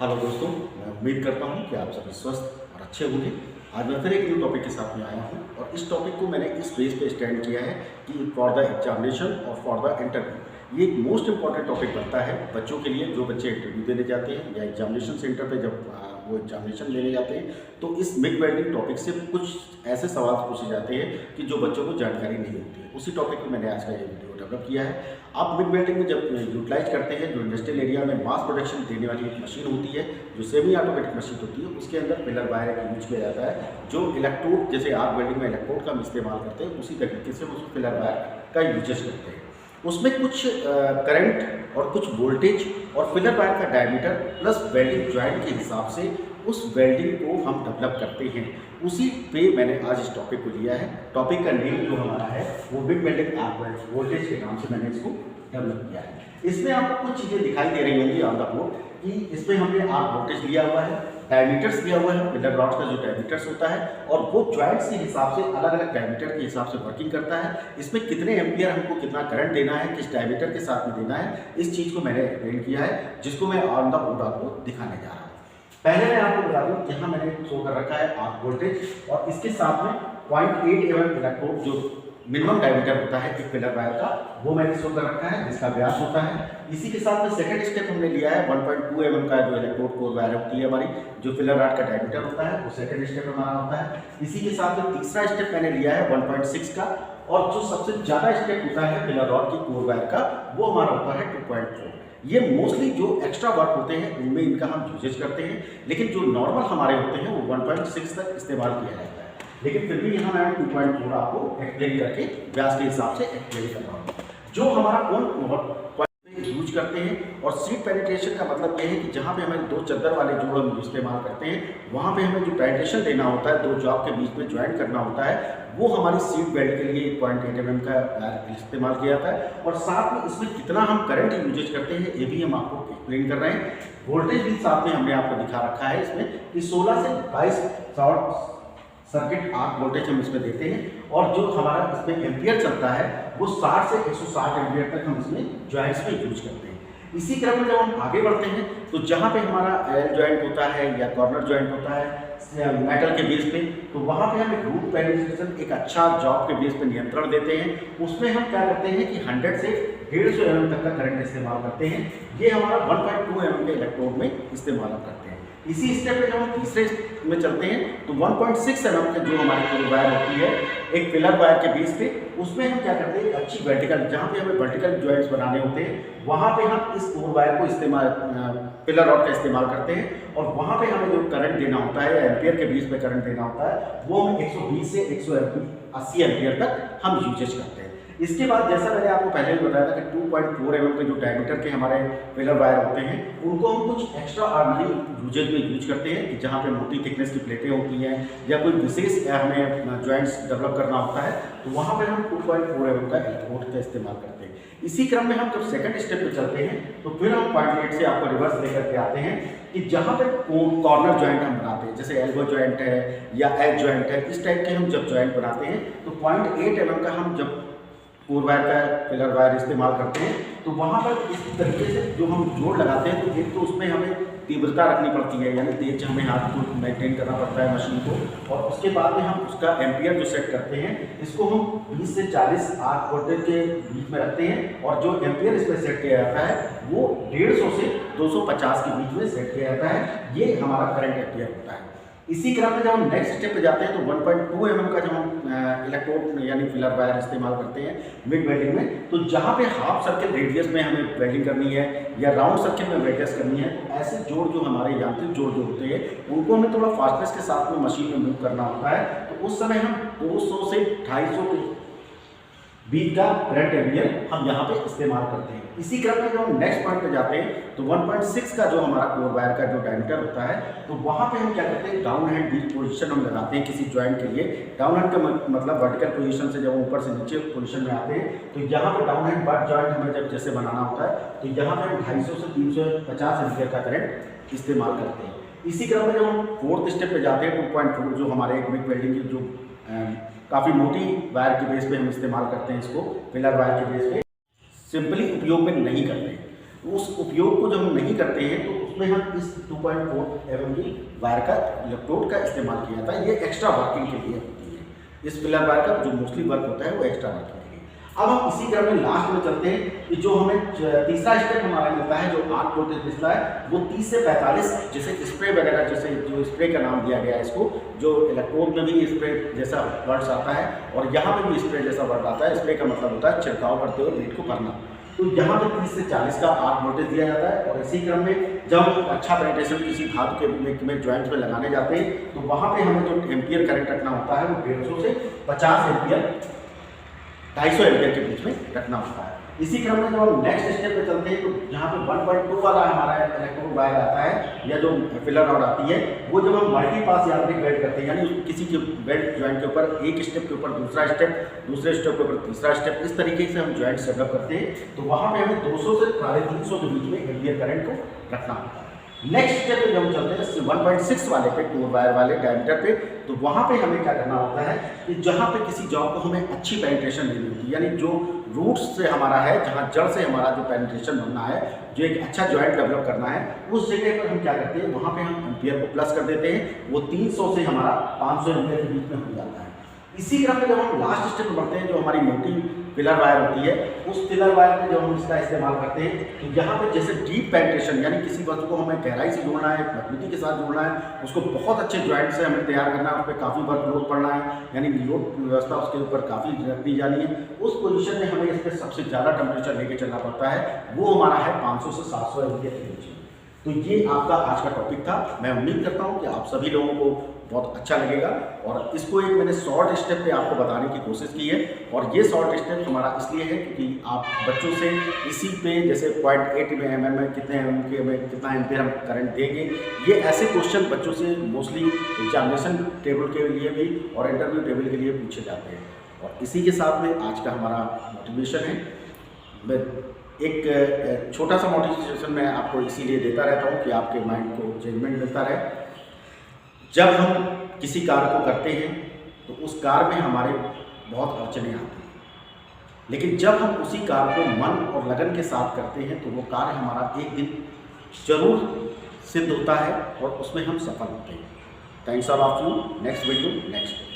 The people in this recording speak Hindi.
हेलो दोस्तों, मैं उम्मीद करता हूं कि आप सभी स्वस्थ और अच्छे होंगे। आज मैं फिर एक न्यू टॉपिक के साथ में आया हूं और इस टॉपिक को मैंने इस बेस पे स्टैंड किया है कि फॉर द एग्जामिनेशन और फॉर द इंटरव्यू ये एक मोस्ट इंपॉर्टेंट टॉपिक बनता है बच्चों के लिए, जो बच्चे इंटरव्यू देने जाते हैं या एग्जामिनेशन सेंटर पे जब वो एग्जामिनेशन लेने जाते हैं तो इस मिग वेल्डिंग टॉपिक से कुछ ऐसे सवाल पूछे जाते हैं कि जो बच्चों को जानकारी नहीं होती है। उसी टॉपिक पर मैंने आज का ये वीडियो डेवलप किया है। आप मिग वेल्डिंग में जब यूटिलाइज करते हैं, जो इंडस्ट्रियल एरिया में मास प्रोडक्शन देने वाली एक मशीन होती है, जो सेमी ऑटोमेटिक मशीन होती है, उसके अंदर पिलर वायर का यूज किया जाता है, जो इलेक्ट्रोड, जैसे आर्क वेल्डिंग में इलेक्ट्रोड का हम इस्तेमाल करते हैं, उसी तरीके से उस पिलर वायर का यूजेस करते हैं। उसमें कुछ करंट और कुछ वोल्टेज और पिलर वायर का डायमीटर प्लस वेल्डिंग जॉइंट के हिसाब से उस वेल्डिंग को हम डेवलप करते हैं। उसी पे मैंने आज इस टॉपिक को लिया है। टॉपिक का नेम जो हमारा है वो मिग वेल्डिंग आर्क वोल्टेज के नाम से मैंने इसको डेवलप किया है। इसमें आपको कुछ चीज़ें दिखाई दे रही होंगी ऑन द बोर्ड कि इसमें हमने आर्क वोल्टेज लिया हुआ है, डायमीटर्स दिया हुआ है, पिलर रॉड का जो डायमीटर्स होता है, और वो जॉइंट्स के हिसाब से अलग अलग डायमीटर के हिसाब से वर्किंग करता है। इसमें कितने एम्पियर हमको कितना करंट देना है, किस डायमीटर के साथ में देना है, इस चीज़ को मैंने एक्सप्लेन किया है, जिसको मैं ऑन द बोर्ड आपको दिखाने जा रहा हूँ। पहले मैं आपको बता दूं, यहाँ मैंने शो कर रखा है आर्क वोल्टेज और इसके साथ में 0.8 mm इलेक्ट्रोड जो मिनिमम डायमीटर होता है एक पिलर वायर का, वो मैंने शो कर रखा है, जिसका व्यास होता है। इसी के साथ में सेकंड स्टेप हमने लिया है 1.2 mm का जो इलेक्ट्रोड कोर वायर होती है हमारी, जो पिलर रॉड का डायमीटर होता है, वो सेकंड स्टेप हमारा होता है। इसी के साथ में तीसरा स्टेप मैंने लिया है 1.6 का, और जो सबसे ज़्यादा स्टेप होता है पिलर रॉड की कोर वायर का, वो हमारा होता है 2.4। ये मोस्टली जो एक्स्ट्रा वर्क होते हैं उनमें इनका हम यूजेज करते हैं, लेकिन जो नॉर्मल हमारे होते हैं वो 1.6 तक इस्तेमाल किया जाता है। लेकिन फिर भी यहाँ मैं 2.4 आपको एक्सप्लेन करके व्यास के हिसाब से एक्सप्लेन कर रहा हूँ। जो हमारा कौन यूज करते हैं, और सीट पेनिट्रेशन का मतलब ये है कि जहाँ पे हमें दो चद्दर वाले जोड़ हम इस्तेमाल करते हैं, वहाँ पे हमें जो पेनिट्रेशन देना होता है, दो जॉब के बीच में ज्वाइंट करना होता है, वो हमारी सीट बेल्ट के लिए 0.8 mm का इस्तेमाल किया जाता है। और साथ में इसमें कितना हम करंट यूजेज करते हैं ये भी हम आपको एक्सप्लेन कर रहे हैं। वोल्टेज भी साथ में हमने आपको दिखा रखा है इसमें कि 16 से 22 शॉर्ट सर्किट आर्क वोल्टेज हम इसमें देते हैं, और जो हमारा इसमें एम्पियर चलता है वो 60 से 160 एम्पियर तक हम इसमें जॉइंट्स में यूज करते हैं। इसी क्रम में जब हम आगे बढ़ते हैं तो जहाँ पे हमारा एल जॉइंट होता है या कॉर्नर जॉइंट होता है मेटल के बेस पे, तो वहाँ पे हम एक रूट पेनिट्रेशन, एक अच्छा जॉब के बेस पे नियंत्रण देते हैं। उसमें हम क्या करते हैं कि 100 से 150 mm तक का करंट इस्तेमाल करते हैं। ये हमारा 1.2 mm के इलेक्ट्रोड में इस्तेमाल करते हैं। इसी स्टेप पे जब हम तीसरे में चलते हैं तो 1.6 mm के जो हमारी कोर वायर होती है एक पिलर वायर के बेस पे, उसमें हम क्या करते हैं अच्छी वर्टिकल, जहाँ पे हमें वर्टिकल जॉइंट्स बनाने होते हैं, वहाँ पे हम इस कोर वायर को इस्तेमाल पिलर रॉड का इस्तेमाल करते हैं, और वहाँ पे हमें जो करंट देना होता है या एम्पियर के बेस पे करंट देना होता है, वो हम 120 से 180 एम्पियर तक हम यूजेज करते हैं। इसके बाद जैसा मैंने आपको पहले भी बताया था कि 2.4 mm के जो डायमीटर के हमारे पिलर वायर होते हैं, उनको हम कुछ एक्स्ट्रा ऑर्डिनरी यूजेज में यूज करते हैं कि जहाँ पे मोटी थिकनेस की प्लेटें होती हैं या कोई विशेष हमें जॉइंट्स डेवलप करना होता है, तो वहाँ पे हम 2.4 mm का इलेक्ट्रोड का इस्तेमाल करते हैं। इसी क्रम में हम जब सेकंड स्टेप पे चलते हैं तो फिर हम 0.8 से आपको रिवर्स लेकर के आते हैं कि जहाँ पे कॉर्नर जॉइंट हम बनाते हैं, जैसे एल्बो जॉइंट है या एज जॉइंट है, इस टाइप के हम जब जॉइंट बनाते हैं तो 0.8 mm का हम जब कोर वायर का पिलर वायर इस्तेमाल करते हैं, तो वहाँ पर इस तरीके से जो हम जोड़ लगाते हैं तो एक तो उसमें हमें तीव्रता रखनी पड़ती है, यानी तेज हमें हाथ को मेंटेन करना पड़ता है मशीन को, और उसके बाद में हम उसका एम्पियर जो सेट करते हैं, इसको हम 20 से 40 आर्क वोल्टेज के बीच में रखते हैं, और जो एम्पियर इसमें सेट किया जाता है वो 150 से 250 के बीच में सेट किया जाता है। ये हमारा करंट एम्पियर होता है। इसी क्रम में जब हम नेक्स्ट स्टेप पे जाते हैं तो 1.2 mm का जब हम इलेक्ट्रोड यानी फिलर वायर इस्तेमाल करते हैं मिग वेल्डिंग में, तो जहाँ पे हाफ सर्किल रेडियस में हमें वेल्डिंग करनी है या राउंड सर्किल में वेल्डिंग करनी है, तो ऐसे जोड़ जो हमारे यांत्रिक जोड़ जो होते हैं उनको हमें थोड़ा फास्टनेस के साथ में मशीन में मूव करना होता है। तो उस समय हम 200 से 250 के बीच का करंट एम्पियर हम यहाँ पे इस्तेमाल करते हैं। इसी क्रम में जब हम नेक्स्ट पॉइंट पे जाते हैं तो 1.6 का जो हमारा कोर वायर का जो डायमीटर होता है, तो वहाँ पे हम क्या करते हैं डाउन हैंड बीच पोजीशन हम लगाते हैं किसी जॉइंट के लिए। डाउन हैंड का मतलब वर्टिकल पोजीशन से जब ऊपर से नीचे पोजीशन में आते हैं, तो यहाँ पे डाउन हैंड बट जॉइंट हमें जब जैसे बनाना होता है, तो यहाँ पे हम 250 से 350 एम्पियर का करंट इस्तेमाल करते हैं। इसी क्रम में जब हम फोर्थ स्टेप पे जाते हैं 2.4 जो हमारे एक मिग वेल्डिंग की जो काफ़ी मोटी वायर के बेस पे हम इस्तेमाल करते हैं, इसको पिलर वायर के बेस पे सिंपली उपयोग में नहीं करते। उस उपयोग को जब हम नहीं करते हैं तो उसमें उसमें हम इस 2.4 mm की वायर का इलेक्ट्रोड का इस्तेमाल किया था। ये एक्स्ट्रा वर्किंग के लिए होती है, इस फिलर वायर का जो मोस्टली वर्क होता है वो एक्स्ट्रा वर्किंग के लिए। अब हम इसी क्रम में लास्ट में चलते हैं कि जो हमें तीसरा स्टेप हमारा मिलता है, जो आर्क वोल्टेज मिलता है वो 30 से 45, जैसे स्प्रे वगैरह, जैसे जो स्प्रे का नाम दिया गया है इसको, जो इलेक्ट्रोड में भी स्प्रे जैसा वर्ड्स आता है और यहाँ पे भी स्प्रे जैसा वर्ड आता है। स्प्रे का मतलब होता है छिड़काव करते हुए बीट को भरना। तो यहाँ पे 30 से 40 का आर्क वोल्टेज दिया जाता है। और इसी क्रम में जब हम अच्छा पेनिट्रेशन किसी धातु के में ज्वाइंट में लगाने जाते हैं तो वहाँ पे हमें जो एम्पियर करंट रखना होता है वो 150 से 50 एम्पियर, 250 एम्पियर के बीच में रखना होता है। इसी क्रम में जब हम नेक्स्ट स्टेप पे चलते हैं तो यहाँ पे 1.2 वाला हमारा इलेक्ट्रोड वायर आता है या जो फिलर रॉड आती है, वो जब हम मल्टी पास यांत्रिक वेल्ड करते हैं, यानी किसी के बेल्ट ज्वाइंट के ऊपर एक स्टेप के ऊपर दूसरा स्टेप, दूसरे स्टेप के ऊपर तीसरा स्टेप, इस तरीके से हम ज्वाइंट सेटअप करते हैं तो वहाँ पे हमें 200 से 350 के बीच में एम्पियर करंट को रखना होता है। नेक्स्ट स्टेप पे जब हम चलते हैं 1.6 वाले पे, 2 वायर वाले डायमीटर पे, तो वहाँ पे हमें क्या करना होता है कि जहाँ पे किसी जॉब को हमें अच्छी पेनिट्रेशन देनी होती है, यानी जो रूट्स से हमारा है, जहाँ जड़ से हमारा जो पेनिट्रेशन बनना है, जो एक अच्छा जॉइंट डेवलप करना है, उस जगह पर हम क्या करते हैं, वहाँ पे हम एम्पियर को प्लस कर देते हैं। वो 300 से हमारा 500 एम्पियर के बीच में हो जाता है। इसी क्रम में जब हम लास्ट स्टेप बढ़ते हैं, जो हमारी मोटी फिलर वायर होती है, उस फिलर वायर में जब हम इसका इस्तेमाल करते हैं तो यहाँ पे जैसे डीप पेनिट्रेशन, यानी किसी वस्तु को हमें गहराई से जोड़ना है, मजबूती के साथ जोड़ना है, उसको बहुत अच्छे जॉइंट से हमें तैयार करना है, उस पर काफ़ी वर्कलोड पड़ना है, यानी लोड व्यवस्था उसके ऊपर काफ़ी रख दी जानी है, उस पोजीशन में हमें इस पर सबसे ज़्यादा टेम्परेचर लेके चलना पड़ता है। वो हमारा है 500 से 700 एम्पियर के बीच में। तो ये आपका आज का टॉपिक था। मैं उम्मीद करता हूँ कि आप सभी लोगों को बहुत अच्छा लगेगा और इसको एक मैंने शॉर्ट स्टेप पे आपको बताने की कोशिश की है। और ये शॉर्ट स्टेप हमारा इसलिए है क्योंकि आप बच्चों से इसी पे जैसे 0.8 mm में कितने mm के में कितना एम्पियर हम करंट देंगे, ये ऐसे क्वेश्चन बच्चों से मोस्टली एग्जामिनेशन टेबल के लिए भी और इंटरव्यू टेबल के लिए पूछे जाते हैं। और इसी के साथ में आज का हमारा मोटिवेशन है। मैं एक छोटा सा मोटिवेशन मैं आपको इसीलिए देता रहता हूँ कि आपके माइंड को चेंजमेंट मिलता रहे। जब हम किसी कार्य को करते हैं तो उस कार्य में हमारे बहुत अड़चने आती हैं, लेकिन जब हम उसी कार्य को मन और लगन के साथ करते हैं तो वो कार्य हमारा एक दिन जरूर सिद्ध होता है और उसमें हम सफल होते हैं। Thanks all of you. Next video next.